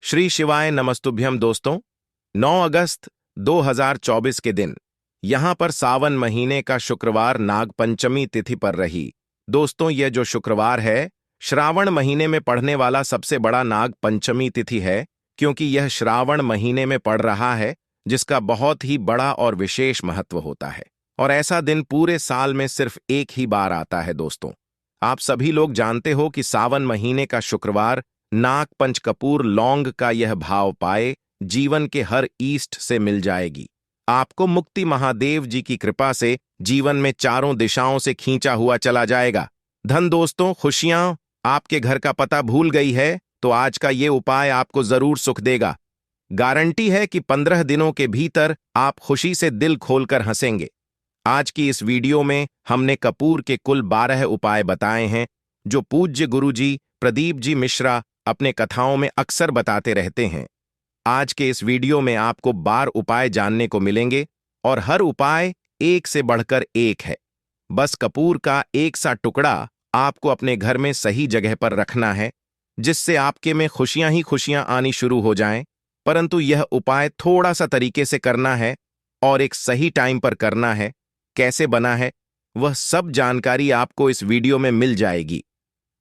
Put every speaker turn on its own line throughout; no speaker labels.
श्री शिवाय नमस्तुभ्यम दोस्तों। 9 अगस्त 2024 के दिन यहां पर सावन महीने का शुक्रवार नाग पंचमी तिथि पर रही। दोस्तों, यह जो शुक्रवार है श्रावण महीने में पड़ने वाला सबसे बड़ा नाग पंचमी तिथि है, क्योंकि यह श्रावण महीने में पड़ रहा है, जिसका बहुत ही बड़ा और विशेष महत्व होता है। और ऐसा दिन पूरे साल में सिर्फ एक ही बार आता है। दोस्तों, आप सभी लोग जानते हो कि सावन महीने का शुक्रवार नाग पंच कपूर लौंग का यह भाव पाए जीवन के हर ईष्ट से मिल जाएगी। आपको मुक्ति महादेव जी की कृपा से जीवन में चारों दिशाओं से खींचा हुआ चला जाएगा। धन दोस्तों, खुशियां आपके घर का पता भूल गई है तो आज का ये उपाय आपको जरूर सुख देगा। गारंटी है कि 15 दिनों के भीतर आप खुशी से दिल खोलकर हंसेंगे। आज की इस वीडियो में हमने कपूर के कुल 12 उपाय बताए हैं, जो पूज्य गुरुजी प्रदीप जी मिश्रा अपने कथाओं में अक्सर बताते रहते हैं। आज के इस वीडियो में आपको 12 उपाय जानने को मिलेंगे और हर उपाय एक से बढ़कर एक है। बस कपूर का एक सा टुकड़ा आपको अपने घर में सही जगह पर रखना है, जिससे आपके में खुशियां ही खुशियां आनी शुरू हो जाएं। परंतु यह उपाय थोड़ा सा तरीके से करना है और एक सही टाइम पर करना है। कैसे बना है वह सब जानकारी आपको इस वीडियो में मिल जाएगी।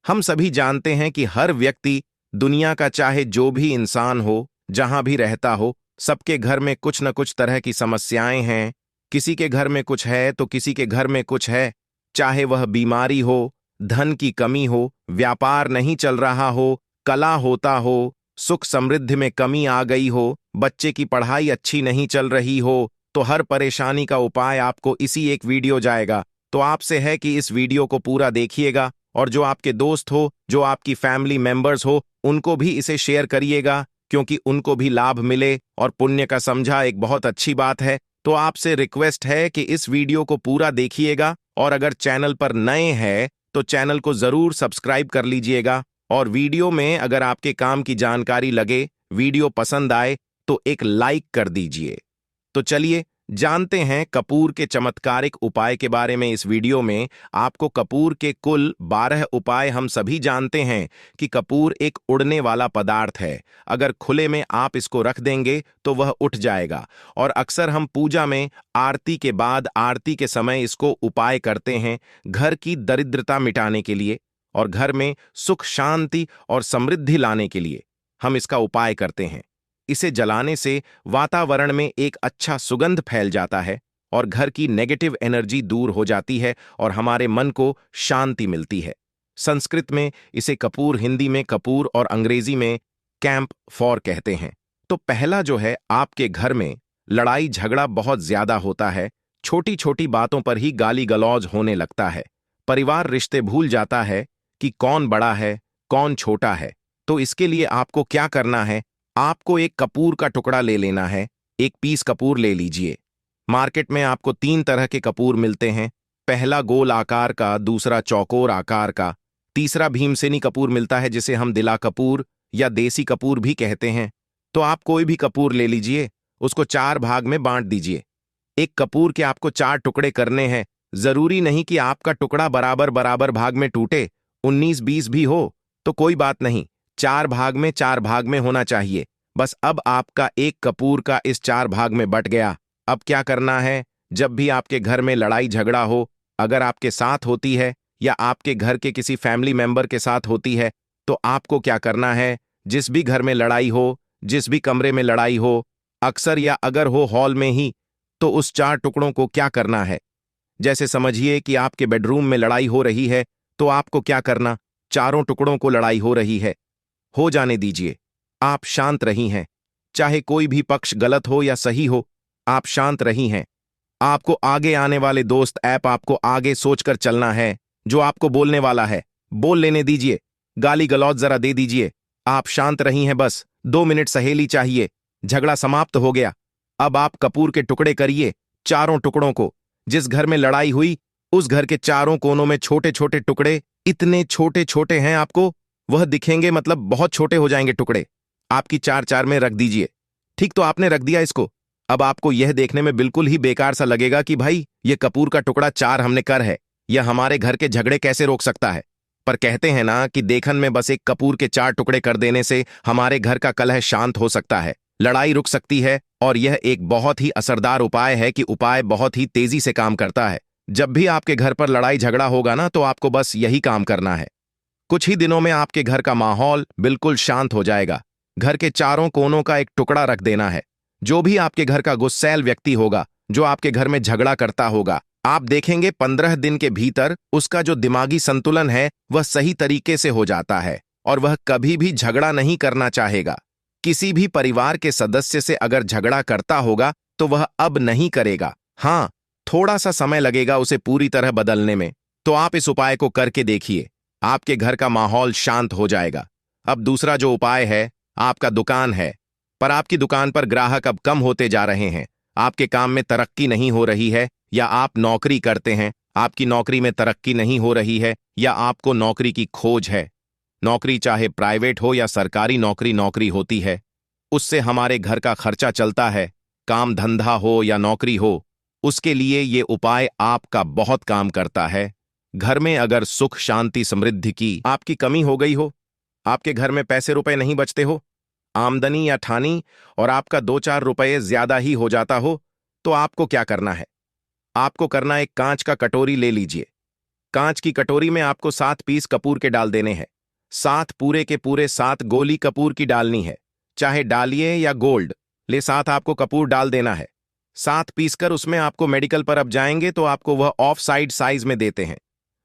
हम सभी जानते हैं कि हर व्यक्ति दुनिया का चाहे जो भी इंसान हो, जहां भी रहता हो, सबके घर में कुछ न कुछ तरह की समस्याएं हैं। किसी के घर में कुछ है तो किसी के घर में कुछ है। चाहे वह बीमारी हो, धन की कमी हो, व्यापार नहीं चल रहा हो, कला होता हो, सुख समृद्धि में कमी आ गई हो, बच्चे की पढ़ाई अच्छी नहीं चल रही हो, तो हर परेशानी का उपाय आपको इसी एक वीडियो जाएगा। तो आपसे है कि इस वीडियो को पूरा देखिएगा और जो आपके दोस्त हो, जो आपकी फैमिली मेंबर्स हो, उनको भी इसे शेयर करिएगा, क्योंकि उनको भी लाभ मिले और पुण्य का समझा एक बहुत अच्छी बात है। तो आपसे रिक्वेस्ट है कि इस वीडियो को पूरा देखिएगा और अगर चैनल पर नए हैं तो चैनल को जरूर सब्सक्राइब कर लीजिएगा। और वीडियो में अगर आपके काम की जानकारी लगे, वीडियो पसंद आए तो एक लाइक कर दीजिए। तो चलिए जानते हैं कपूर के चमत्कारिक उपाय के बारे में। इस वीडियो में आपको कपूर के कुल 12 उपाय। हम सभी जानते हैं कि कपूर एक उड़ने वाला पदार्थ है। अगर खुले में आप इसको रख देंगे तो वह उठ जाएगा। और अक्सर हम पूजा में आरती के बाद, आरती के समय इसको उपाय करते हैं, घर की दरिद्रता मिटाने के लिए और घर में सुख शांति और समृद्धि लाने के लिए हम इसका उपाय करते हैं। इसे जलाने से वातावरण में एक अच्छा सुगंध फैल जाता है और घर की नेगेटिव एनर्जी दूर हो जाती है और हमारे मन को शांति मिलती है। संस्कृत में इसे कपूर, हिंदी में कपूर और अंग्रेजी में कैंप फॉर कहते हैं। तो पहला जो है, आपके घर में लड़ाई झगड़ा बहुत ज्यादा होता है। छोटी छोटी बातों पर ही गाली गलौज होने लगता है। परिवार रिश्ते भूल जाता है कि कौन बड़ा है कौन छोटा है। तो इसके लिए आपको क्या करना है, आपको एक कपूर का टुकड़ा ले लेना है। एक पीस कपूर ले लीजिए। मार्केट में आपको 3 तरह के कपूर मिलते हैं। पहला गोल आकार का, दूसरा चौकोर आकार का, तीसरा भीमसेनी कपूर मिलता है, जिसे हम दिला कपूर या देसी कपूर भी कहते हैं। तो आप कोई भी कपूर ले लीजिए, उसको 4 भाग में बांट दीजिए। एक कपूर के आपको 4 टुकड़े करने हैं। जरूरी नहीं कि आपका टुकड़ा बराबर बराबर भाग में टूटे, 19-20 भी हो तो कोई बात नहीं, 4 भाग में होना चाहिए। बस अब आपका एक कपूर का इस 4 भाग में बट गया। अब क्या करना है, जब भी आपके घर में लड़ाई झगड़ा हो, अगर आपके साथ होती है या आपके घर के किसी फैमिली मेंबर के साथ होती है, तो आपको क्या करना है, जिस भी घर में लड़ाई हो, जिस भी कमरे में लड़ाई हो, अक्सर या अगर हो हॉल में ही, तो उस 4 टुकड़ों को क्या करना है, जैसे समझिए कि आपके बेडरूम में लड़ाई हो रही है, तो आपको क्या करना, चारों टुकड़ों को लड़ाई हो रही है, हो जाने दीजिए। आप शांत रही हैं, चाहे कोई भी पक्ष गलत हो या सही हो, आप शांत रही हैं। आपको आगे आने वाले दोस्त ऐप आपको आगे सोचकर चलना है। जो आपको बोलने वाला है बोल लेने दीजिए, गाली गलौज जरा दे दीजिए। आप शांत रही हैं, बस 2 मिनट सहेली चाहिए। झगड़ा समाप्त हो गया। अब आप कपूर के टुकड़े करिए, चारों टुकड़ों को। जिस घर में लड़ाई हुई उस घर के चारों कोनों में छोटे छोटे टुकड़े, इतने छोटे छोटे हैं आपको वह दिखेंगे, मतलब बहुत छोटे हो जाएंगे टुकड़े। आपकी 4-4 में रख दीजिए। ठीक, तो आपने रख दिया इसको। अब आपको यह देखने में बिल्कुल ही बेकार सा लगेगा कि भाई ये कपूर का टुकड़ा 4 हमने कर है, यह हमारे घर के झगड़े कैसे रोक सकता है। पर कहते हैं ना कि देखन में बस एक कपूर के 4 टुकड़े कर देने से हमारे घर का कलह शांत हो सकता है, लड़ाई रुक सकती है। और यह एक बहुत ही असरदार उपाय है कि उपाय बहुत ही तेजी से काम करता है। जब भी आपके घर पर लड़ाई झगड़ा होगा ना, तो आपको बस यही काम करना है। कुछ ही दिनों में आपके घर का माहौल बिल्कुल शांत हो जाएगा। घर के चारों कोनों का एक टुकड़ा रख देना है। जो भी आपके घर का गुस्सैल व्यक्ति होगा, जो आपके घर में झगड़ा करता होगा, आप देखेंगे 15 दिन के भीतर उसका जो दिमागी संतुलन है वह सही तरीके से हो जाता है और वह कभी भी झगड़ा नहीं करना चाहेगा। किसी भी परिवार के सदस्य से अगर झगड़ा करता होगा तो वह अब नहीं करेगा। हाँ, थोड़ा सा समय लगेगा उसे पूरी तरह बदलने में। तो आप इस उपाय को करके देखिए, आपके घर का माहौल शांत हो जाएगा। अब दूसरा जो उपाय है, आपका दुकान है, पर आपकी दुकान पर ग्राहक अब कम होते जा रहे हैं। आपके काम में तरक्की नहीं हो रही है, या आप नौकरी करते हैं, आपकी नौकरी में तरक्की नहीं हो रही है, या आपको नौकरी की खोज है। नौकरी चाहे प्राइवेट हो या सरकारी नौकरी, नौकरी होती है, उससे हमारे घर का खर्चा चलता है। काम धंधा हो या नौकरी हो, उसके लिए ये उपाय आपका बहुत काम करता है। घर में अगर सुख शांति समृद्धि की आपकी कमी हो गई हो, आपके घर में पैसे रुपए नहीं बचते हो, आमदनी या ठानी और आपका 2-4 रुपए ज्यादा ही हो जाता हो, तो आपको क्या करना है? आपको करना, एक कांच का कटोरी ले लीजिए। कांच की कटोरी में आपको 7 पीस कपूर के डाल देने हैं। 7 पूरे के पूरे 7 गोली कपूर की डालनी है, चाहे डालिए या गोल्ड ले, 7 आपको कपूर डाल देना है। 7 पीस कर उसमें आपको मेडिकल पर अब जाएंगे तो आपको वह ऑफ साइड साइज में देते हैं।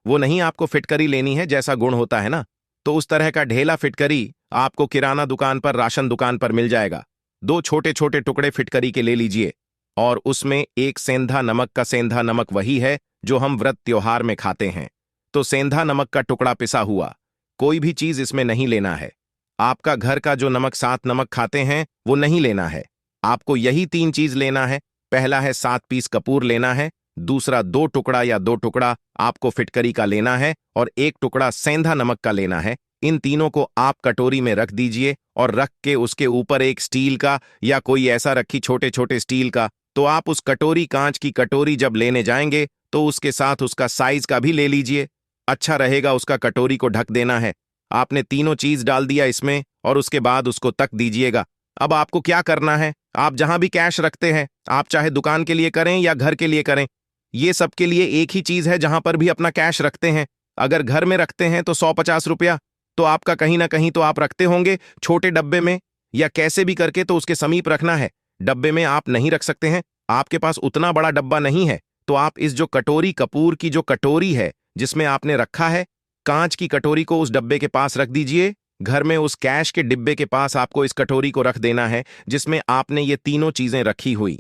वो नहीं, आपको फिटकरी लेनी है, जैसा गुण होता है ना, तो उस तरह का ढेला फिटकरी आपको किराना दुकान पर, राशन दुकान पर मिल जाएगा। 2 छोटे छोटे टुकड़े फिटकरी के ले लीजिए और उसमें एक सेंधा नमक का, सेंधा नमक वही है जो हम व्रत त्योहार में खाते हैं, तो सेंधा नमक का टुकड़ा पिसा हुआ। कोई भी चीज इसमें नहीं लेना है। आपका घर का जो नमक, 7 नमक खाते हैं, वो नहीं लेना है। आपको यही 3 चीज लेना है। पहला है 7 पीस कपूर लेना है, दूसरा 2 टुकड़ा या 2 टुकड़ा आपको फिटकरी का लेना है, और 1 टुकड़ा सेंधा नमक का लेना है। इन तीनों को आप कटोरी में रख दीजिए और रख के उसके ऊपर एक स्टील का या कोई ऐसा रखी, छोटे छोटे स्टील का, तो आप उस कटोरी, कांच की कटोरी जब लेने जाएंगे तो उसके साथ उसका साइज का भी ले लीजिए। अच्छा रहेगा, उसका कटोरी को ढक देना है। आपने तीनों चीज डाल दिया इसमें और उसके बाद उसको तक दीजिएगा। अब आपको क्या करना है, आप जहां भी कैश रखते हैं, आप चाहे दुकान के लिए करें या घर के लिए करें, ये सबके लिए एक ही चीज है। जहां पर भी अपना कैश रखते हैं, अगर घर में रखते हैं तो 150 रुपया तो आपका कहीं ना कहीं तो आप रखते होंगे छोटे डब्बे में या कैसे भी करके, तो उसके समीप रखना है। डब्बे में आप नहीं रख सकते हैं, आपके पास उतना बड़ा डब्बा नहीं है, तो आप इस जो कटोरी, कपूर की जो कटोरी है जिसमें आपने रखा है, कांच की कटोरी को उस डब्बे के पास रख दीजिए। घर में उस कैश के डिब्बे के पास आपको इस कटोरी को रख देना है जिसमें आपने ये तीनों चीजें रखी हुई।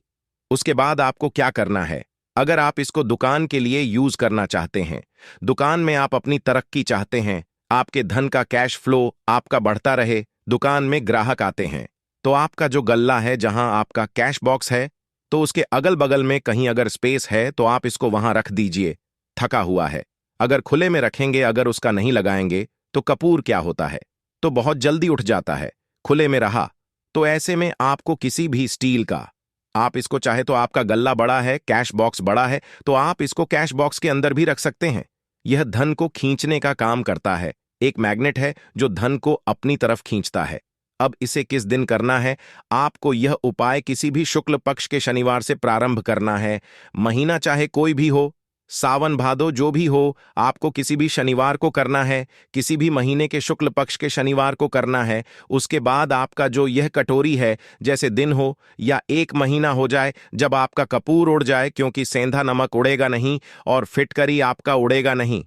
उसके बाद आपको क्या करना है, अगर आप इसको दुकान के लिए यूज करना चाहते हैं, दुकान में आप अपनी तरक्की चाहते हैं, आपके धन का कैश फ्लो आपका बढ़ता रहे, दुकान में ग्राहक आते हैं, तो आपका जो गल्ला है, जहां आपका कैश बॉक्स है, तो उसके अगल बगल में कहीं अगर स्पेस है तो आप इसको वहां रख दीजिए। थका हुआ है, अगर खुले में रखेंगे, अगर उसका नहीं लगाएंगे, तो कपूर क्या होता है, तो बहुत जल्दी उठ जाता है। खुले में रहा तो ऐसे में आपको किसी भी स्टील का, आप इसको चाहे तो, आपका गल्ला बड़ा है, कैश बॉक्स बड़ा है, तो आप इसको कैश बॉक्स के अंदर भी रख सकते हैं। यह धन को खींचने का काम करता है, एक मैग्नेट है जो धन को अपनी तरफ खींचता है। अब इसे किस दिन करना है, आपको यह उपाय किसी भी शुक्ल पक्ष के शनिवार से प्रारंभ करना है। महीना चाहे कोई भी हो, सावन भादो जो भी हो, आपको किसी भी शनिवार को करना है, किसी भी महीने के शुक्ल पक्ष के शनिवार को करना है। उसके बाद आपका जो यह कटोरी है, जैसे दिन हो या 1 महीना हो जाए, जब आपका कपूर उड़ जाए, क्योंकि सेंधा नमक उड़ेगा नहीं और फिटकरी आपका उड़ेगा नहीं,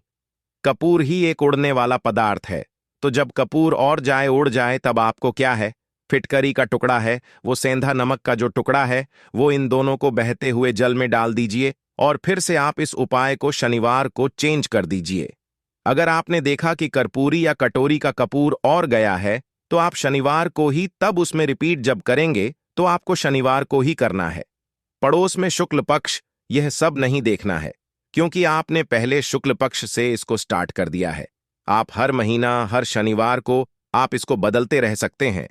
कपूर ही एक उड़ने वाला पदार्थ है, तो जब कपूर और जाए, उड़ जाए, तब आपको क्या है, फिटकरी का टुकड़ा है, वो सेंधा नमक का जो टुकड़ा है, वो इन दोनों को बहते हुए जल में डाल दीजिए और फिर से आप इस उपाय को शनिवार को चेंज कर दीजिए। अगर आपने देखा कि कर्पूरी या कटोरी का कपूर और गया है, तो आप शनिवार को ही तब उसमें रिपीट जब करेंगे, तो आपको शनिवार को ही करना है। पड़ोस में शुक्ल पक्ष, यह सब नहीं देखना है, क्योंकि आपने पहले शुक्ल पक्ष से इसको स्टार्ट कर दिया है। आप हर महीना, हर शनिवार को आप इसको बदलते रह सकते हैं।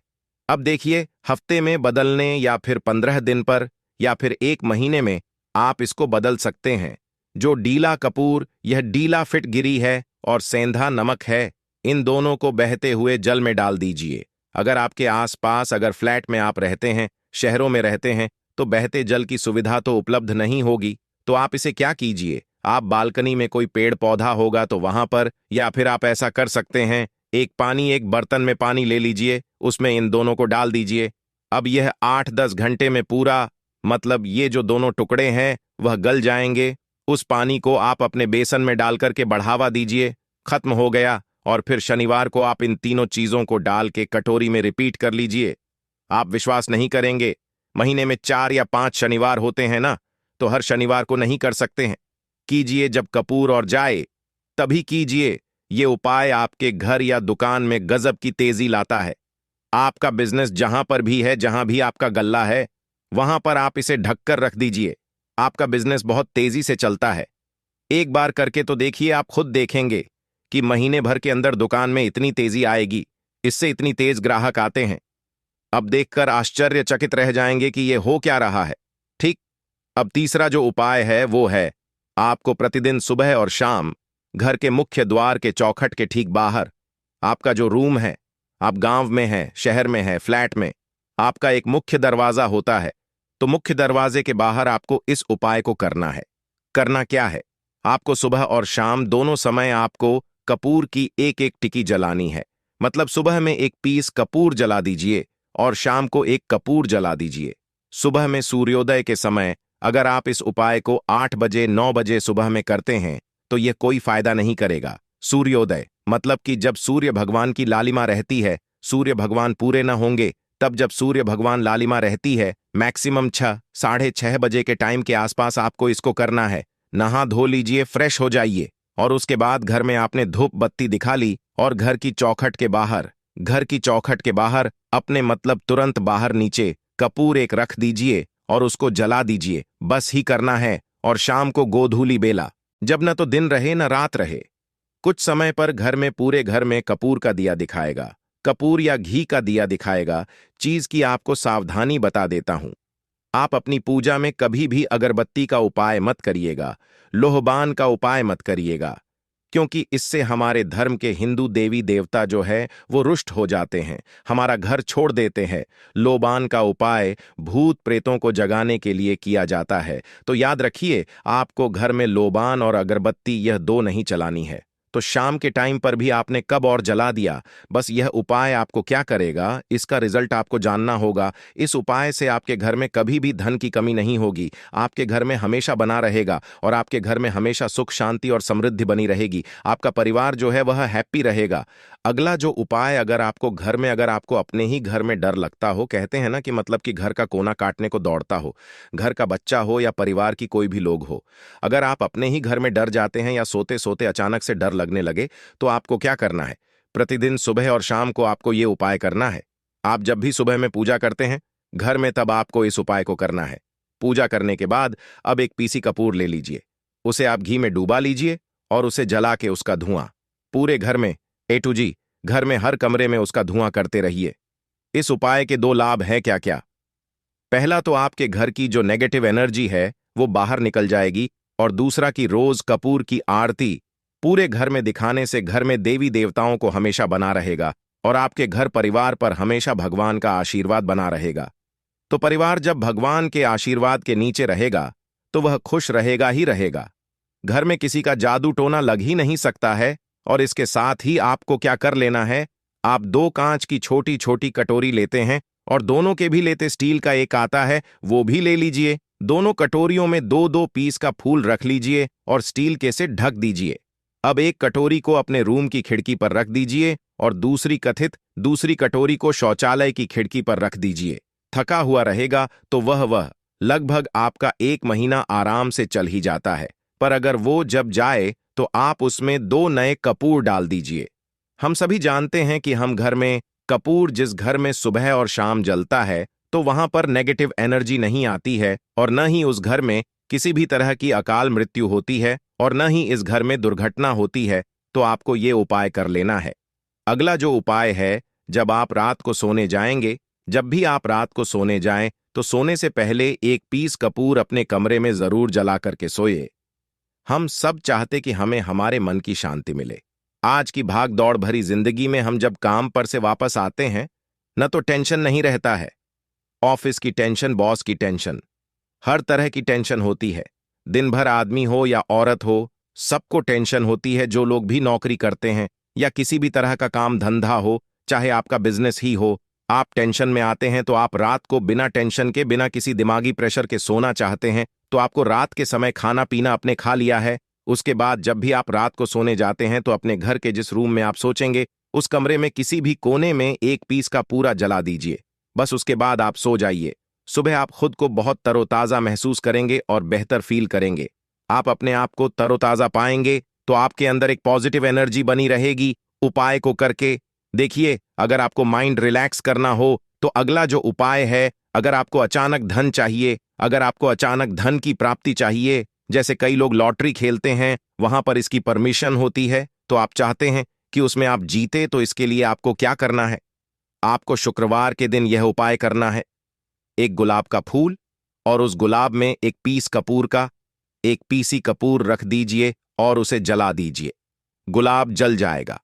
अब देखिए, हफ्ते में बदलने या फिर 15 दिन पर या फिर 1 महीने में आप इसको बदल सकते हैं। जो डीला कपूर, यह डीला फिट गिरी है, और सेंधा नमक है, इन दोनों को बहते हुए जल में डाल दीजिए। अगर आपके आसपास अगर फ्लैट में आप रहते हैं, शहरों में रहते हैं, तो बहते जल की सुविधा तो उपलब्ध नहीं होगी। तो आप इसे क्या कीजिए, आप बालकनी में कोई पेड़ पौधा होगा तो वहां पर, या फिर आप ऐसा कर सकते हैं, एक बर्तन में पानी ले लीजिए, उसमें इन दोनों को डाल दीजिए। अब यह 8-10 घंटे में पूरा, मतलब ये जो दोनों टुकड़े हैं वह गल जाएंगे। उस पानी को आप अपने बेसन में डाल करके बढ़ावा दीजिए। खत्म हो गया। और फिर शनिवार को आप इन तीनों चीजों को डाल के कटोरी में रिपीट कर लीजिए। आप विश्वास नहीं करेंगे, महीने में 4 या 5 शनिवार होते हैं ना, तो हर शनिवार को नहीं कर सकते हैं। कीजिए जब कपूर और जाए, तभी कीजिए। ये उपाय आपके घर या दुकान में गजब की तेजी लाता है। आपका बिजनेस जहां पर भी है, जहां भी आपका गल्ला है, वहां पर आप इसे ढककर रख दीजिए। आपका बिजनेस बहुत तेजी से चलता है। एक बार करके तो देखिए, आप खुद देखेंगे कि महीने भर के अंदर दुकान में इतनी तेजी आएगी, इससे इतनी तेज ग्राहक आते हैं। अब देखकर आश्चर्यचकित रह जाएंगे कि ये हो क्या रहा है। ठीक। अब तीसरा जो उपाय है वो है, आपको प्रतिदिन सुबह और शाम घर के मुख्य द्वार के चौखट के ठीक बाहर, आपका जो रूम है, आप गांव में हैं, शहर में हैं, फ्लैट में, आपका एक मुख्य दरवाजा होता है। तो मुख्य दरवाजे के बाहर आपको इस उपाय को करना है। करना क्या है, आपको सुबह और शाम दोनों समय आपको कपूर की एक एक टिकी जलानी है। मतलब सुबह में एक पीस कपूर जला दीजिए और शाम को एक कपूर जला दीजिए। सुबह में सूर्योदय के समय अगर आप इस उपाय को 8 बजे 9 बजे सुबह में करते हैं तो यह कोई फायदा नहीं करेगा। सूर्योदय मतलब कि जब सूर्य भगवान की लालिमा रहती है, सूर्य भगवान पूरे न होंगे, तब जब सूर्य भगवान लालिमा रहती है, मैक्सिमम 6-6:30 बजे के टाइम के आसपास आपको इसको करना है। नहा धो लीजिए, फ्रेश हो जाइए, और उसके बाद घर में आपने धूप बत्ती दिखा ली और घर की चौखट के बाहर अपने मतलब तुरंत बाहर नीचे कपूर एक रख दीजिए और उसको जला दीजिए। बस ही करना है। और शाम को गोधूली बेला, जब न तो दिन रहे न रात रहे, कुछ समय पर घर में पूरे घर में कपूर का दिया दिखाएगा, कपूर या घी का दिया दिखाएगा। चीज की आपको सावधानी बता देता हूं, आप अपनी पूजा में कभी भी अगरबत्ती का उपाय मत करिएगा, लोहबान का उपाय मत करिएगा, क्योंकि इससे हमारे धर्म के हिंदू देवी देवता जो है वो रुष्ट हो जाते हैं, हमारा घर छोड़ देते हैं। लोबान का उपाय भूत प्रेतों को जगाने के लिए किया जाता है। तो याद रखिए, आपको घर में लोबान और अगरबत्ती यह दो नहीं चलानी है। तो शाम के टाइम पर भी आपने कब और जला दिया। बस यह उपाय आपको क्या करेगा, इसका रिजल्ट आपको जानना होगा। इस उपाय से आपके घर में कभी भी धन की कमी नहीं होगी, आपके घर में हमेशा बना रहेगा और आपके घर में हमेशा सुख शांति और समृद्धि बनी रहेगी। आपका परिवार जो है वह हैप्पी रहेगा। अगला जो उपाय, अगर आपको घर में, अगर आपको अपने ही घर में डर लगता हो, कहते हैं ना कि मतलब कि घर का कोना काटने को दौड़ता हो, घर का बच्चा हो या परिवार की कोई भी लोग हो, अगर आप अपने ही घर में डर जाते हैं या सोते सोते अचानक से डर लगने लगे, तो आपको क्या करना है, प्रतिदिन सुबह और शाम को आपको ये उपाय करना है। आप जब भी सुबह में पूजा करते हैं घर में, तब आपको इस उपाय को करना है। पूजा करने के बाद अब एक पीसी कपूर ले लीजिए, उसे आप घी में डूबा लीजिए और उसे जला के उसका धुआं पूरे घर में A to G, घर में हर कमरे में उसका धुआं करते रहिए। इस उपाय के 2 लाभ हैं क्या क्या। पहला तो आपके घर की जो नेगेटिव एनर्जी है वो बाहर निकल जाएगी, और दूसरा कि रोज कपूर की आरती पूरे घर में दिखाने से घर में देवी देवताओं को हमेशा बना रहेगा और आपके घर परिवार पर हमेशा भगवान का आशीर्वाद बना रहेगा। तो परिवार जब भगवान के आशीर्वाद के नीचे रहेगा तो वह खुश रहेगा ही रहेगा। घर में किसी का जादू टोना लग ही नहीं सकता है। और इसके साथ ही आपको क्या कर लेना है, आप 2 कांच की छोटी छोटी कटोरी लेते हैं और दोनों के भी लेते स्टील का एक आता है, वो भी ले लीजिए। दोनों कटोरियों में 2-2 पीस का फूल रख लीजिए और स्टील के से ढक दीजिए। अब एक कटोरी को अपने रूम की खिड़की पर रख दीजिए और दूसरी कटोरी को शौचालय की खिड़की पर रख दीजिए। थका हुआ रहेगा तो वह लगभग आपका 1 महीना आराम से चल ही जाता है। पर अगर वो जब जाए तो आप उसमें 2 नए कपूर डाल दीजिए। हम सभी जानते हैं कि हम घर में कपूर जिस घर में सुबह और शाम जलता है तो वहां पर नेगेटिव एनर्जी नहीं आती है, और न ही उस घर में किसी भी तरह की अकाल मृत्यु होती है, और न ही इस घर में दुर्घटना होती है। तो आपको ये उपाय कर लेना है। अगला जो उपाय है, जब आप रात को सोने जाएंगे, जब भी आप रात को सोने जाएं तो सोने से पहले 1 पीस कपूर अपने कमरे में जरूर जला करके सोए। हम सब चाहते कि हमें हमारे मन की शांति मिले, आज की भाग दौड़ भरी जिंदगी में हम जब काम पर से वापस आते हैं, न तो टेंशन नहीं रहता है। ऑफिस की टेंशन, बॉस की टेंशन, हर तरह की टेंशन होती है। दिन भर आदमी हो या औरत हो, सबको टेंशन होती है। जो लोग भी नौकरी करते हैं या किसी भी तरह का काम धंधा हो, चाहे आपका बिजनेस ही हो, आप टेंशन में आते हैं तो आप रात को बिना टेंशन के, बिना किसी दिमागी प्रेशर के सोना चाहते हैं। तो आपको रात के समय खाना पीना अपने खा लिया है। उसके बाद जब भी आप रात को सोने जाते हैं तो अपने घर के जिस रूम में आप सोचेंगे, उस कमरे में किसी भी कोने में एक पीस का पूरा जला दीजिए। बस उसके बाद आप सो जाइए। सुबह आप खुद को बहुत तरोताजा महसूस करेंगे और बेहतर फील करेंगे। आप अपने आप को तरोताजा पाएंगे तो आपके अंदर एक पॉजिटिव एनर्जी बनी रहेगी। उपाय को करके देखिए, अगर आपको माइंड रिलैक्स करना हो तो अगला जो उपाय है, अगर आपको अचानक धन चाहिए, अगर आपको अचानक धन की प्राप्ति चाहिए, जैसे कई लोग लॉटरी खेलते हैं, वहां पर इसकी परमिशन होती है, तो आप चाहते हैं कि उसमें आप जीते, तो इसके लिए आपको क्या करना है? आपको शुक्रवार के दिन यह उपाय करना है। एक गुलाब का फूल और उस गुलाब में एक पीस कपूर का, एक पीसी कपूर रख दीजिए और उसे जला दीजिए। गुलाब जल जाएगा।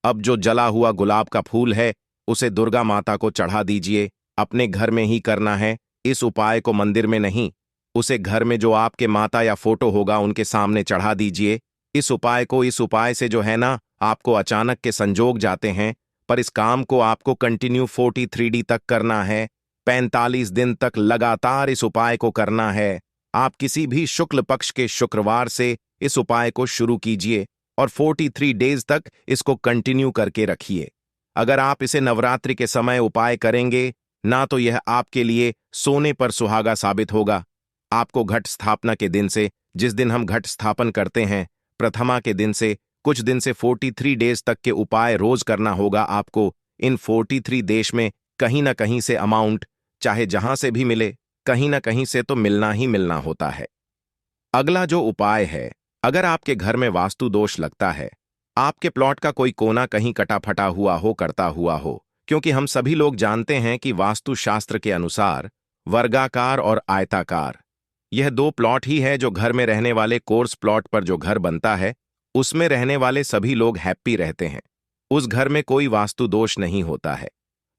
अब जो जला हुआ गुलाब का फूल है, उसे दुर्गा माता को चढ़ा दीजिए। अपने घर में ही करना है। इस उपाय को मंदिर में नहीं, उसे घर में जो आपके माता या फोटो होगा उनके सामने चढ़ा दीजिए। इस उपाय से जो है ना, आपको अचानक के संजोग जाते हैं, पर इस काम को आपको कंटिन्यू 43D तक करना है। 45 दिन तक लगातार इस उपाय को करना है। आप किसी भी शुक्ल पक्ष के शुक्रवार से इस उपाय को शुरू कीजिए और 43 डेज तक इसको कंटिन्यू करके रखिए। अगर आप इसे नवरात्रि के समय उपाय करेंगे ना, तो यह आपके लिए सोने पर सुहागा साबित होगा। आपको घट स्थापना के दिन से, जिस दिन हम घट स्थापन करते हैं, प्रथमा के दिन से कुछ दिन से 43 डेज तक के उपाय रोज करना होगा। आपको इन 43 देश में कहीं ना कहीं से अमाउंट, चाहे जहां से भी मिले, कहीं ना कहीं से तो मिलना ही मिलना होता है। अगला जो उपाय है, अगर आपके घर में वास्तु दोष लगता है, आपके प्लॉट का कोई कोना कहीं कटा फटा हुआ हो, करता हुआ हो, क्योंकि हम सभी लोग जानते हैं कि वास्तु शास्त्र के अनुसार वर्गाकार और आयताकार, यह दो प्लॉट ही है जो घर में रहने वाले कोर्स प्लॉट पर जो घर बनता है, उसमें रहने वाले सभी लोग हैप्पी रहते हैं। उस घर में कोई वास्तु दोष नहीं होता है।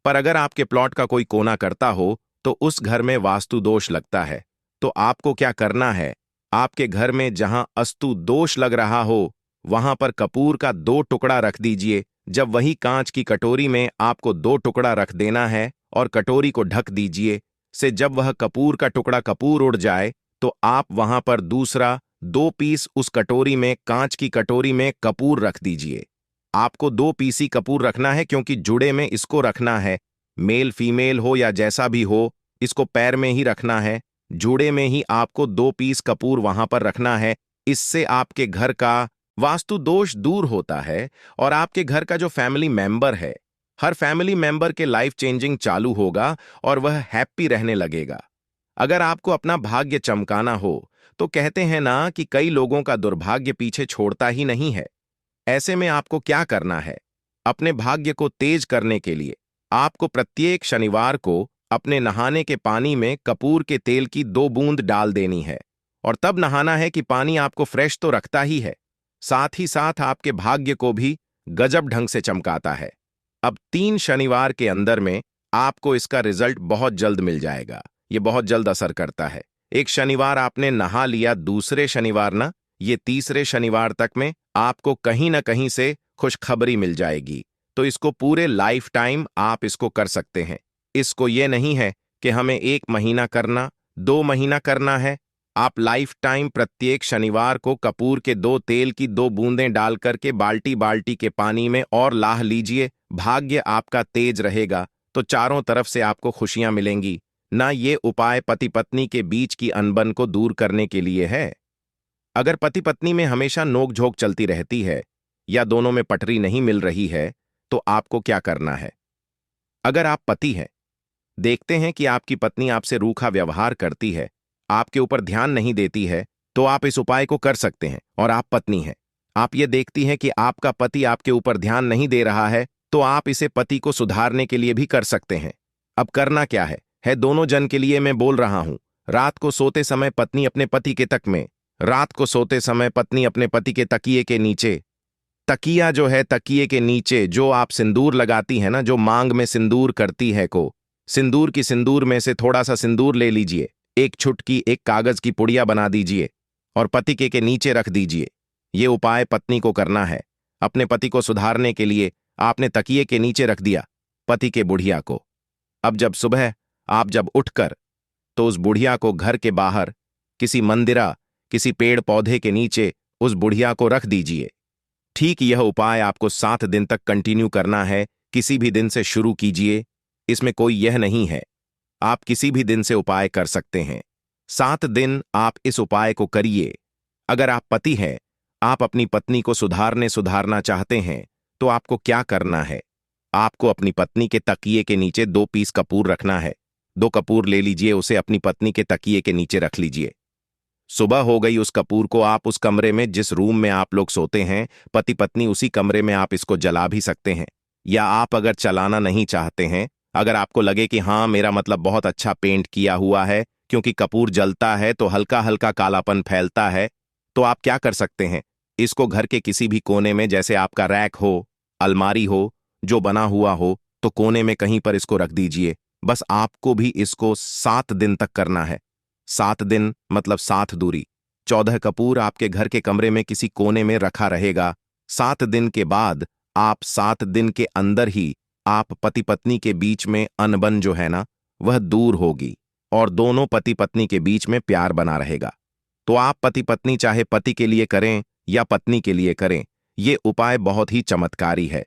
पर अगर आपके प्लॉट का कोई कोना करता हो तो उस घर में वास्तु दोष लगता है। तो आपको क्या करना है? आपके घर में जहां अस्तु दोष लग रहा हो, वहां पर कपूर का 2 टुकड़ा रख दीजिए। जब वही कांच की कटोरी में आपको 2 टुकड़ा रख देना है और कटोरी को ढक दीजिए। से जब वह कपूर का टुकड़ा कपूर उड़ जाए तो आप वहां पर दूसरा 2 पीस उस कटोरी में, कांच की कटोरी में कपूर रख दीजिए। आपको 2 पीसी कपूर रखना है क्योंकि जुड़े में इसको रखना है। मेल फीमेल हो या जैसा भी हो, इसको पैर में ही रखना है। जूड़े में ही आपको 2 पीस कपूर वहां पर रखना है। इससे आपके घर का वास्तु दोष दूर होता है और आपके घर का जो फैमिली मेंबर है, हर फैमिली मेंबर के लाइफ चेंजिंग चालू होगा और वह हैप्पी रहने लगेगा। अगर आपको अपना भाग्य चमकाना हो तो कहते हैं ना कि कई लोगों का दुर्भाग्य पीछे छोड़ता ही नहीं है। ऐसे में आपको क्या करना है? अपने भाग्य को तेज करने के लिए आपको प्रत्येक शनिवार को अपने नहाने के पानी में कपूर के तेल की 2 बूंद डाल देनी है और तब नहाना है कि पानी आपको फ्रेश तो रखता ही है, साथ ही साथ आपके भाग्य को भी गजब ढंग से चमकाता है। अब 3 शनिवार के अंदर में आपको इसका रिजल्ट बहुत जल्द मिल जाएगा। ये बहुत जल्द असर करता है। एक शनिवार आपने नहा लिया, दूसरे शनिवार ना, ये तीसरे शनिवार तक में आपको कहीं ना कहीं से खुशखबरी मिल जाएगी। तो इसको पूरे लाइफ टाइम आप इसको कर सकते हैं। इसको ये नहीं है कि हमें 1 महीना करना, 2 महीना करना है। आप लाइफ टाइम प्रत्येक शनिवार को कपूर के 2 तेल की 2 बूंदें डाल करके बाल्टी बाल्टी के पानी में और लाह लीजिए। भाग्य आपका तेज रहेगा तो चारों तरफ से आपको खुशियां मिलेंगी। ना ये उपाय पति पत्नी के बीच की अनबन को दूर करने के लिए है। अगर पति पत्नी में हमेशा नोक-झोंक चलती रहती है या दोनों में पटरी नहीं मिल रही है, तो आपको क्या करना है? अगर आप पति हैं, देखते हैं कि आपकी पत्नी आपसे रूखा व्यवहार करती है, आपके ऊपर ध्यान नहीं देती है, तो आप इस उपाय को कर सकते हैं। और आप पत्नी हैं, आप ये देखती हैं कि आपका पति आपके ऊपर ध्यान नहीं दे रहा है, तो आप इसे पति को सुधारने के लिए भी कर सकते हैं। अब करना क्या है दोनों जन के लिए मैं बोल रहा हूं। रात को सोते समय पत्नी अपने पति के तक में, रात को सोते समय पत्नी अपने पति के तकिए के नीचे तकिया जो है, तकिए के नीचे जो आप सिंदूर लगाती है ना, जो मांग में सिंदूर करती है को, सिंदूर की सिंदूर में से थोड़ा सा सिंदूर ले लीजिए, एक छुटकी एक कागज की पुड़िया बना दीजिए और पति के नीचे रख दीजिए। ये उपाय पत्नी को करना है। अपने पति को सुधारने के लिए आपने तकिए के नीचे रख दिया पति के बुढ़िया को। अब जब सुबह आप जब उठकर तो उस बुढ़िया को घर के बाहर किसी मंदिरा, किसी पेड़ पौधे के नीचे उस बुढ़िया को रख दीजिए। ठीक यह उपाय आपको 7 दिन तक कंटिन्यू करना है। किसी भी दिन से शुरू कीजिए, इसमें कोई यह नहीं है, आप किसी भी दिन से उपाय कर सकते हैं। 7 दिन आप इस उपाय को करिए। अगर आप पति हैं, आप अपनी पत्नी को सुधारना चाहते हैं, तो आपको क्या करना है? आपको अपनी पत्नी के तकिए के नीचे 2 पीस कपूर रखना है। 2 कपूर ले लीजिए, उसे अपनी पत्नी के तकिए के नीचे रख लीजिए। सुबह हो गई, उस कपूर को आप उस कमरे में, जिस रूम में आप लोग सोते हैं पति पत्नी, उसी कमरे में आप इसको जला भी सकते हैं। या आप अगर चलाना नहीं चाहते हैं, अगर आपको लगे कि हाँ मेरा मतलब बहुत अच्छा पेंट किया हुआ है, क्योंकि कपूर जलता है तो हल्का हल्का कालापन फैलता है, तो आप क्या कर सकते हैं, इसको घर के किसी भी कोने में, जैसे आपका रैक हो, अलमारी हो, जो बना हुआ हो, तो कोने में कहीं पर इसको रख दीजिए। बस आपको भी इसको 7 दिन तक करना है। 7 दिन मतलब 7 दूरी 14 कपूर आपके घर के कमरे में किसी कोने में रखा रहेगा। 7 दिन के बाद आप 7 दिन के अंदर ही आप पति पत्नी के बीच में अनबन जो है ना, वह दूर होगी और दोनों पति पत्नी के बीच में प्यार बना रहेगा। तो आप पति पत्नी चाहे पति के लिए करें या पत्नी के लिए करें, ये उपाय बहुत ही चमत्कारी है।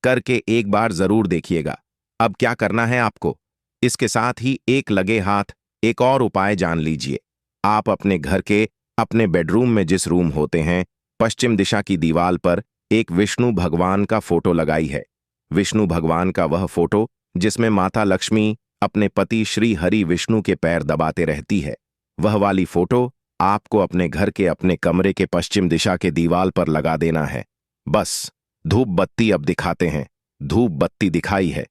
करके एक बार जरूर देखिएगा। अब क्या करना है आपको, इसके साथ ही एक लगे हाथ एक और उपाय जान लीजिए। आप अपने घर के अपने बेडरूम में जिस रूम होते हैं, पश्चिम दिशा की दीवार पर एक विष्णु भगवान का फोटो लगाई है। विष्णु भगवान का वह फोटो जिसमें माता लक्ष्मी अपने पति श्री हरि विष्णु के पैर दबाते रहती है, वह वाली फोटो आपको अपने घर के अपने कमरे के पश्चिम दिशा के दीवार पर लगा देना है। बस धूप बत्ती अब दिखाते हैं, धूप बत्ती दिखाई है,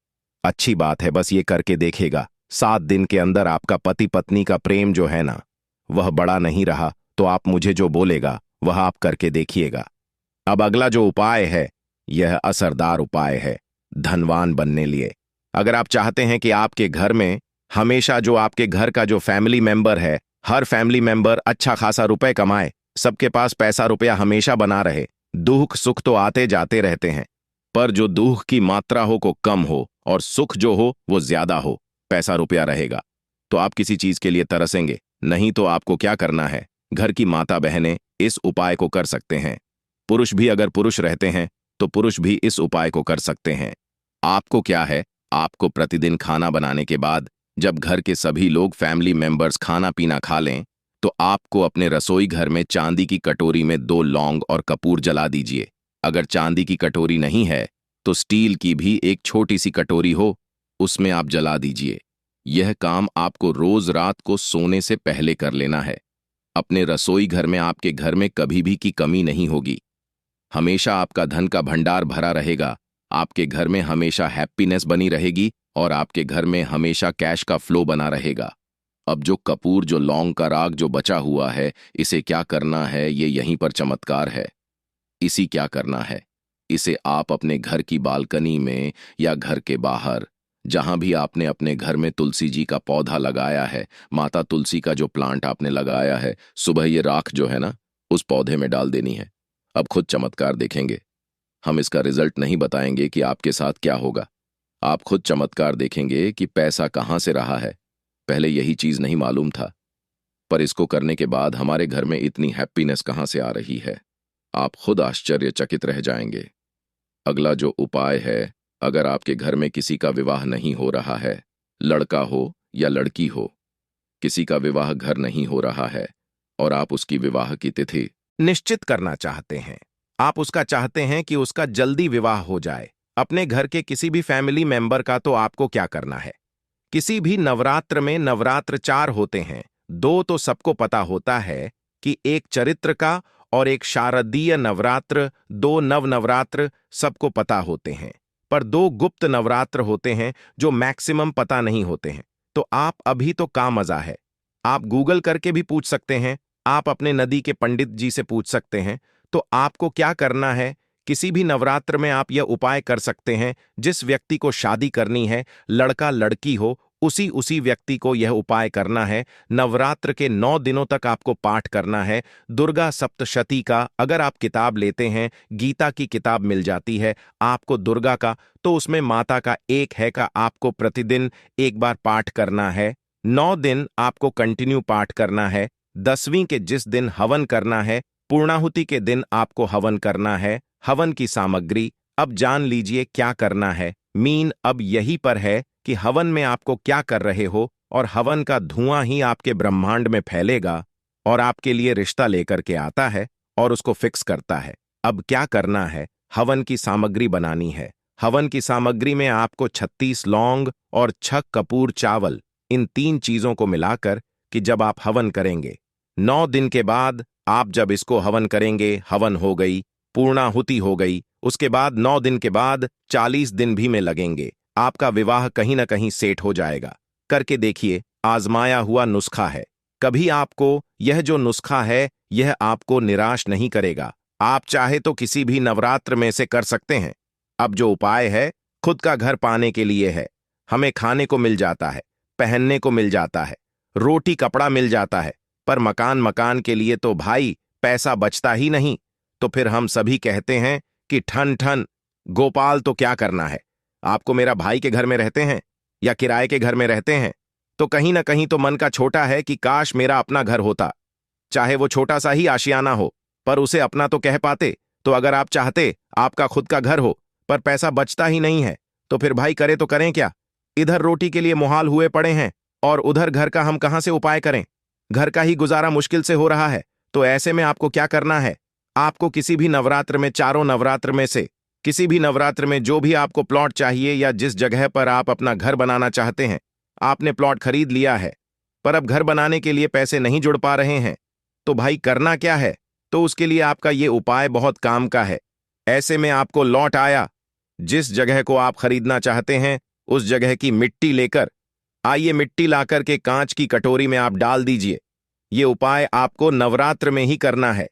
अच्छी बात है, बस ये करके देखेगा। 7 दिन के अंदर आपका पति पत्नी का प्रेम जो है ना, वह बड़ा नहीं रहा तो आप मुझे जो बोलेगा वह आप करके देखिएगा। अब अगला जो उपाय है, यह असरदार उपाय है धनवान बनने लिए। अगर आप चाहते हैं कि आपके घर में हमेशा जो आपके घर का जो फैमिली मेंबर है, हर फैमिली मेंबर अच्छा खासा रुपए कमाए, सबके पास पैसा रुपया हमेशा बना रहे, दुख सुख तो आते जाते रहते हैं, पर जो दुख की मात्रा हो को कम हो और सुख जो हो वो ज्यादा हो, पैसा रुपया रहेगा, तो आप किसी चीज के लिए तरसेंगे नहीं। तो आपको क्या करना है, घर की माता बहनें इस उपाय को कर सकते हैं। पुरुष भी अगर पुरुष रहते हैं तो पुरुष भी इस उपाय को कर सकते हैं। आपको क्या है, आपको प्रतिदिन खाना बनाने के बाद जब घर के सभी लोग फैमिली मेंबर्स खाना पीना खा लें, तो आपको अपने रसोई घर में चांदी की कटोरी में 2 लौंग और कपूर जला दीजिए। अगर चांदी की कटोरी नहीं है तो स्टील की भी एक छोटी सी कटोरी हो, उसमें आप जला दीजिए। यह काम आपको रोज रात को सोने से पहले कर लेना है। अपने रसोई घर में आपके घर में कभी भी की कमी नहीं होगी, हमेशा आपका धन का भंडार भरा रहेगा, आपके घर में हमेशा हैप्पीनेस बनी रहेगी और आपके घर में हमेशा कैश का फ्लो बना रहेगा। अब जो कपूर, जो लौंग का राग जो बचा हुआ है, इसे क्या करना है, ये यहीं पर चमत्कार है। इसी क्या करना है, इसे आप अपने घर की बालकनी में या घर के बाहर, जहां भी आपने अपने घर में तुलसी जी का पौधा लगाया है, माता तुलसी का जो प्लांट आपने लगाया है, सुबह ये राख जो है ना, उस पौधे में डाल देनी है। अब खुद चमत्कार देखेंगे। हम इसका रिजल्ट नहीं बताएंगे कि आपके साथ क्या होगा, आप खुद चमत्कार देखेंगे कि पैसा कहां से रहा है। पहले यही चीज नहीं मालूम था, पर इसको करने के बाद हमारे घर में इतनी हैप्पीनेस कहां से आ रही है, आप खुद आश्चर्यचकित रह जाएंगे। अगला जो उपाय है, अगर आपके घर में किसी का विवाह नहीं हो रहा है, लड़का हो या लड़की हो, किसी का विवाह घर नहीं हो रहा है और आप उसकी विवाह की तिथि निश्चित करना चाहते हैं, आप उसका चाहते हैं कि उसका जल्दी विवाह हो जाए, अपने घर के किसी भी फैमिली मेंबर का, तो आपको क्या करना है, किसी भी नवरात्र में नवरात्र 4 होते हैं। 2 तो सबको पता होता है कि एक चरित्र का और एक शारदीय नवरात्र, 2 नव नवरात्र सबको पता होते हैं, पर 2 गुप्त नवरात्र होते हैं जो मैक्सिमम पता नहीं होते हैं। तो आप अभी तो का मजा है, आप गूगल करके भी पूछ सकते हैं, आप अपने नदी के पंडित जी से पूछ सकते हैं। तो आपको क्या करना है किसी भी नवरात्र में आप यह उपाय कर सकते हैं। जिस व्यक्ति को शादी करनी है, लड़का लड़की हो, उसी व्यक्ति को यह उपाय करना है। नवरात्र के 9 दिनों तक आपको पाठ करना है दुर्गा सप्तशती का। अगर आप किताब लेते हैं, गीता की किताब मिल जाती है आपको दुर्गा का, तो उसमें माता का एक है का आपको प्रतिदिन एक बार पाठ करना है। 9 दिन आपको कंटिन्यू पाठ करना है। 10वीं के जिस दिन हवन करना है, पूर्णाहुति के दिन आपको हवन करना है। हवन की सामग्री अब जान लीजिए क्या करना है। मीन अब यही पर है कि हवन में आपको क्या कर रहे हो, और हवन का धुआं ही आपके ब्रह्मांड में फैलेगा और आपके लिए रिश्ता लेकर के आता है और उसको फिक्स करता है। अब क्या करना है, हवन की सामग्री बनानी है। हवन की सामग्री में आपको 36 लौंग और 6 कपूर चावल, इन 3 चीजों को मिलाकर कि जब आप हवन करेंगे 9 दिन के बाद, आप जब इसको हवन करेंगे, हवन हो गई, पूर्णाहुति हो गई, उसके बाद 9 दिन के बाद 40 दिन भी में लगेंगे, आपका विवाह कहीं ना कहीं सेट हो जाएगा। करके देखिए, आजमाया हुआ नुस्खा है। कभी आपको यह जो नुस्खा है यह आपको निराश नहीं करेगा। आप चाहे तो किसी भी नवरात्र में से कर सकते हैं। अब जो उपाय है खुद का घर पाने के लिए है। हमें खाने को मिल जाता है, पहनने को मिल जाता है, रोटी कपड़ा मिल जाता है, पर मकान के लिए तो भाई पैसा बचता ही नहीं। तो फिर हम सभी कहते हैं कि ठन ठन गोपाल, तो क्या करना है। आपको मेरा भाई के घर में रहते हैं या किराए के घर में रहते हैं, तो कहीं ना कहीं तो मन का छोटा है कि काश मेरा अपना घर होता, चाहे वो छोटा सा ही आशियाना हो, पर उसे अपना तो कह पाते। तो अगर आप चाहते आपका खुद का घर हो पर पैसा बचता ही नहीं है, तो फिर भाई करे तो करें क्या। इधर रोटी के लिए मुहाल हुए पड़े हैं और उधर घर का हम कहां से उपाय करें। घर का ही गुजारा मुश्किल से हो रहा है। तो ऐसे में आपको क्या करना है, आपको किसी भी नवरात्र में, चारों नवरात्र में से किसी भी नवरात्र में जो भी आपको प्लॉट चाहिए या जिस जगह पर आप अपना घर बनाना चाहते हैं, आपने प्लॉट खरीद लिया है पर अब घर बनाने के लिए पैसे नहीं जुड़ पा रहे हैं, तो भाई करना क्या है। तो उसके लिए आपका ये उपाय बहुत काम का है। ऐसे में आपको लौट आया, जिस जगह को आप खरीदना चाहते हैं उस जगह की मिट्टी लेकर आइए, मिट्टी लाकर के कांच की कटोरी में आप डाल दीजिए। ये उपाय आपको नवरात्र में ही करना है।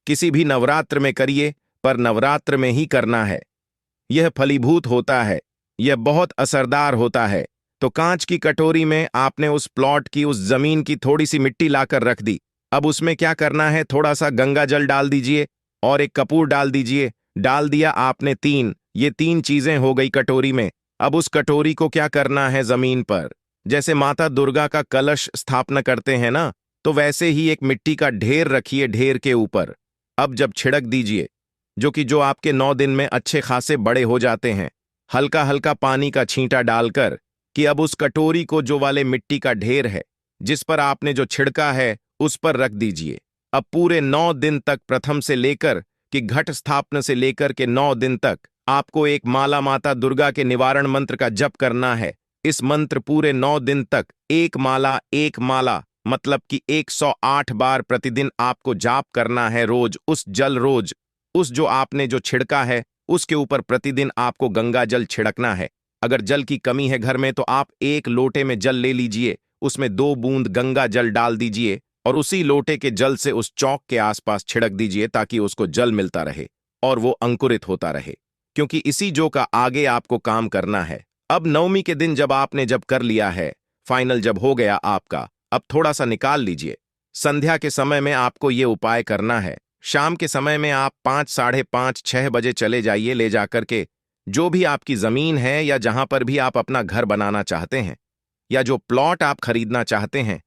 किसी भी नवरात्र में करिए, पर नवरात्र में ही करना है। यह फलीभूत होता है, यह बहुत असरदार होता है। तो कांच की कटोरी में आपने उस प्लॉट की, उस जमीन की थोड़ी सी मिट्टी लाकर रख दी। अब उसमें क्या करना है, थोड़ा सा गंगा जल डाल दीजिए और एक कपूर डाल दीजिए। डाल दिया आपने 3, ये 3 चीजें हो गई कटोरी में। अब उस कटोरी को क्या करना है, जमीन पर जैसे माता दुर्गा का कलश स्थापना करते हैं ना, तो वैसे ही एक मिट्टी का ढेर रखिए, ढेर के ऊपर अब जब छिड़क दीजिए, जो आपके 9 दिन में अच्छे खासे बड़े हो जाते हैं, हल्का हल्का पानी का छींटा डालकर कि अब उस कटोरी को, जो वाले मिट्टी का ढेर है जिस पर आपने जो छिड़का है, उस पर रख दीजिए। अब पूरे 9 दिन तक, प्रथम से लेकर कि घट स्थापना से लेकर के 9 दिन तक, आपको एक माला माता दुर्गा के निवारण मंत्र का जप करना है। इस मंत्र पूरे 9 दिन तक एक माला मतलब कि 108 बार प्रतिदिन आपको जाप करना है। रोज उस जो आपने जो छिड़का है उसके ऊपर प्रतिदिन आपको गंगा जल छिड़कना है। अगर जल की कमी है घर में तो आप 1 लोटे में जल ले लीजिए, उसमें 2 बूंद गंगा जल डाल दीजिए और उसी लोटे के जल से उस चौक के आसपास छिड़क दीजिए, ताकि उसको जल मिलता रहे और वो अंकुरित होता रहे, क्योंकि इसी जो का आगे आपको काम करना है। अब 9वीं के दिन जब आपने कर लिया है, फाइनल जब हो गया आपका, अब थोड़ा सा निकाल लीजिए। संध्या के समय में आपको ये उपाय करना है। शाम के समय में आप 5, साढ़े 5, 6 बजे चले जाइए, ले जाकर के जो भी आपकी जमीन है या जहां पर भी आप अपना घर बनाना चाहते हैं या जो प्लॉट आप खरीदना चाहते हैं,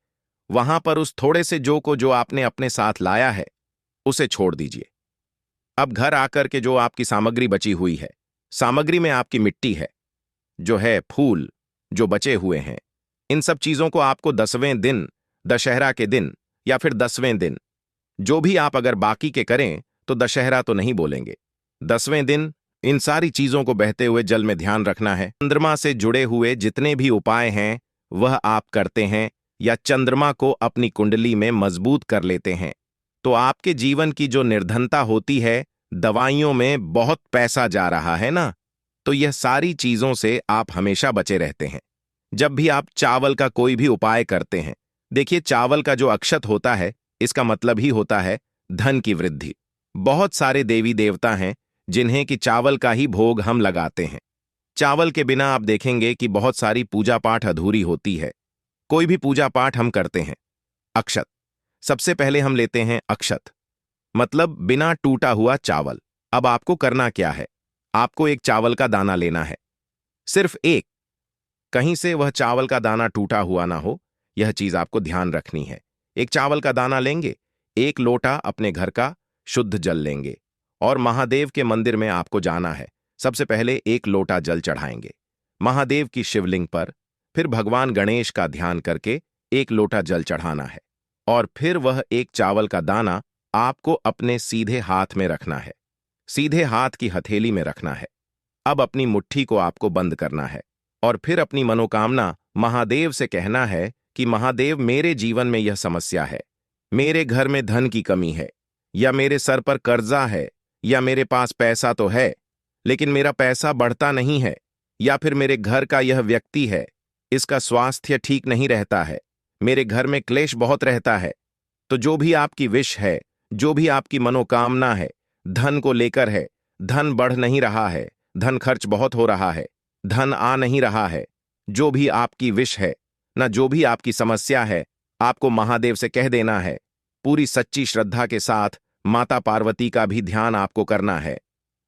वहां पर उस थोड़े से जो आपने अपने साथ लाया है उसे छोड़ दीजिए। अब घर आकर के जो आपकी सामग्री बची हुई है, सामग्री में आपकी मिट्टी है, जो है फूल जो बचे हुए हैं, इन सब चीजों को आपको 10वें दिन, दशहरा के दिन या फिर 10वें दिन, जो भी आप अगर बाकी के करें तो दशहरा तो नहीं बोलेंगे, 10वें दिन इन सारी चीजों को बहते हुए जल में ध्यान रखना है। चंद्रमा से जुड़े हुए जितने भी उपाय हैं वह आप करते हैं या चंद्रमा को अपनी कुंडली में मजबूत कर लेते हैं, तो आपके जीवन की जो निर्धनता होती है, दवाइयों में बहुत पैसा जा रहा है ना, तो यह सारी चीजों से आप हमेशा बचे रहते हैं। जब भी आप चावल का कोई भी उपाय करते हैं, देखिए चावल का जो अक्षत होता है, इसका मतलब ही होता है धन की वृद्धि। बहुत सारे देवी देवता हैं जिन्हें कि चावल का ही भोग हम लगाते हैं। चावल के बिना आप देखेंगे कि बहुत सारी पूजा पाठ अधूरी होती है। कोई भी पूजा पाठ हम करते हैं। अक्षत, सबसे पहले हम लेते हैं अक्षत, मतलब बिना टूटा हुआ चावल। अब आपको करना क्या है? आपको एक चावल का दाना लेना है, सिर्फ एक। कहीं से वह चावल का दाना टूटा हुआ ना हो, यह चीज आपको ध्यान रखनी है। एक चावल का दाना लेंगे, एक लोटा अपने घर का शुद्ध जल लेंगे और महादेव के मंदिर में आपको जाना है। सबसे पहले एक लोटा जल चढ़ाएंगे महादेव की शिवलिंग पर, फिर भगवान गणेश का ध्यान करके एक लोटा जल चढ़ाना है और फिर वह एक चावल का दाना आपको अपने सीधे हाथ में रखना है, सीधे हाथ की हथेली में रखना है। अब अपनी मुट्ठी को आपको बंद करना है और फिर अपनी मनोकामना महादेव से कहना है कि महादेव, मेरे जीवन में यह समस्या है, मेरे घर में धन की कमी है, या मेरे सर पर कर्जा है, या मेरे पास पैसा तो है लेकिन मेरा पैसा बढ़ता नहीं है, या फिर मेरे घर का यह व्यक्ति है, इसका स्वास्थ्य ठीक नहीं रहता है, मेरे घर में क्लेश बहुत रहता है। तो जो भी आपकी विश है, जो भी आपकी मनोकामना है, धन को लेकर है, धन बढ़ नहीं रहा है, धन खर्च बहुत हो रहा है, धन आ नहीं रहा है, जो भी आपकी विश है ना, जो भी आपकी समस्या है, आपको महादेव से कह देना है। पूरी सच्ची श्रद्धा के साथ माता पार्वती का भी ध्यान आपको करना है।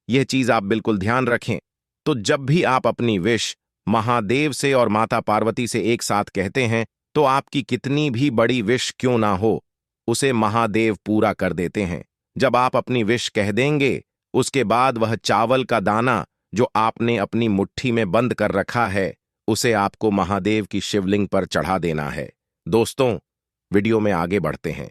यह चीज आप बिल्कुल ध्यान रखें। तो जब भी आप अपनी विश महादेव से और माता पार्वती से एक साथ कहते हैं, तो आपकी कितनी भी बड़ी विश क्यों ना हो, उसे महादेव पूरा कर देते हैं। जब आप अपनी विश कह देंगे, उसके बाद वह चावल का दाना जो आपने अपनी मुट्ठी में बंद कर रखा है, उसे आपको महादेव की शिवलिंग पर चढ़ा देना है। दोस्तों, वीडियो में आगे बढ़ते हैं।